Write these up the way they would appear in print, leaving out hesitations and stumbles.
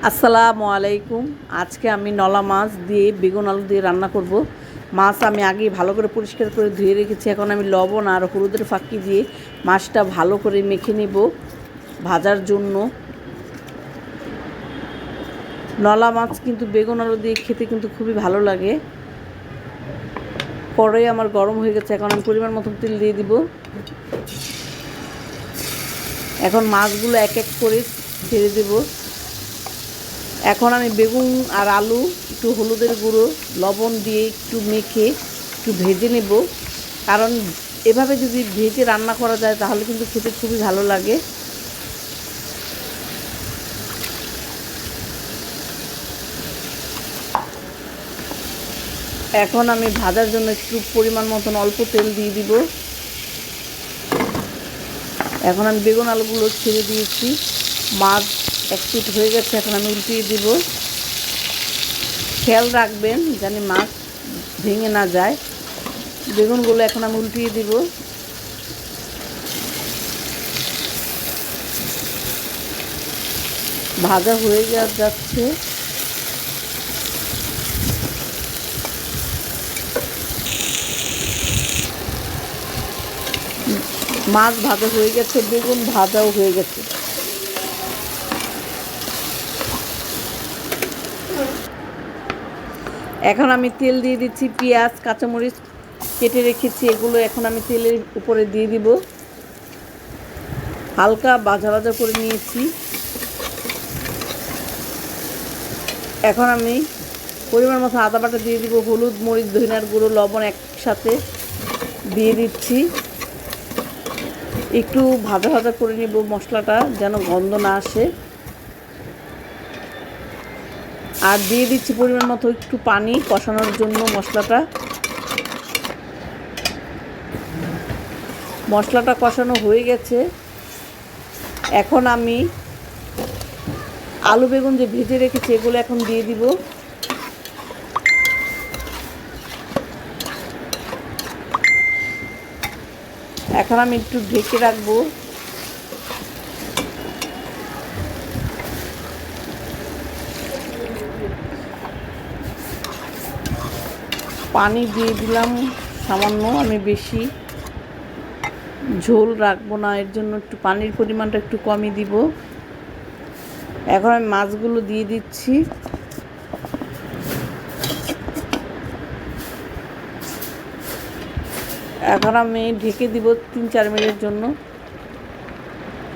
আসসালামু আলাইকুম। আজকে আমি নলা মাছ দিয়ে বেগুন আলু দিয়ে রান্না করব। মাছ আমি আগেই ভালো করে পরিষ্কার করে ধুয়ে রেখেছি। এখন আমি লবণ আর হলুদের ফাঁকি দিয়ে মাছটা ভালো করে মেখে নেব ভাজার জন্য। নলা মাছ কিন্তু বেগুন আলু দিয়ে খেতে কিন্তু খুবই ভালো লাগে। কড়াই আমার গরম হয়ে গেছে, এখন আমি পরিমাণ মতো তেল দিয়ে দিব। এখন মাছগুলো এক এক করে ছেড়ে দেব। এখন আমি বেগুন আর আলু একটু হলুদের গুঁড়ো লবণ দিয়ে একটু মেখে একটু ভেজে নেব, কারণ এভাবে যদি ভেজে রান্না করা যায় তাহলে কিন্তু খেতে খুবই ভালো লাগে। এখন আমি ভাজার জন্য একটু পরিমাণ মতন অল্প তেল দিয়ে দিব। এখন আমি বেগুন আলুগুলো ছেড়ে দিয়েছি, মাছ এক পিঠ হয়ে গেছে। এখন আমি উল্টিয়ে দিব। খেয়াল রাখবেন যেন মাছ ভেঙে না যায়। বেগুনগুলো এখন আমি উল্টিয়ে দিব। ভাজা হয়ে যাচ্ছে। মাছ ভাজা হয়ে গেছে, বেগুন ভাজাও হয়ে গেছে। এখন আমি তেল দিয়ে দিচ্ছি, পেঁয়াজ কাঁচামরিচ কেটে রেখেছি, এগুলো এখন আমি তেলের উপরে দিয়ে দিব। হালকা ভাজা ভাজা করে নিয়েছি। এখন আমি পরিমাণ মতো আদা বাটা দিয়ে দিব, হলুদ মরিচ ধনিয়ার গুঁড়ো লবণ একসাথে দিয়ে দিচ্ছি। একটু ভাজা ভাজা করে নিব মশলাটা, যেন গন্ধ না আসে। আর দিয়ে দিচ্ছি পরিমাণ মতো একটু পানি কষানোর জন্য মশলাটা কষানো হয়ে গেছে। এখন আমি আলু বেগুন যে ভেজে রেখেছি এগুলো এখন দিয়ে দিব। এখন আমি একটু ঢেকে রাখবো। পানি দিয়ে দিলাম সামান্য, আমি বেশি ঝোল রাখবো না, এর জন্য একটু পানির পরিমাণটা একটু কমই দিব। এখন আমি মাছগুলো দিয়ে দিচ্ছি। এখন আমি ঢেকে দিব 3-4 মিনিটের জন্য।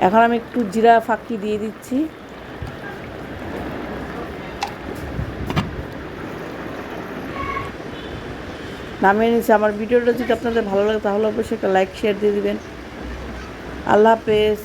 এখন আমি একটু জিরা ফাঁকি দিয়ে দিচ্ছি। নামিয়ে নিচ্ছি। আমার ভিডিওটা যদি আপনাদের ভালো লাগে তাহলে অবশ্যই একটা লাইক শেয়ার দিয়ে দিবেন। আল্লাহ হাফেজ।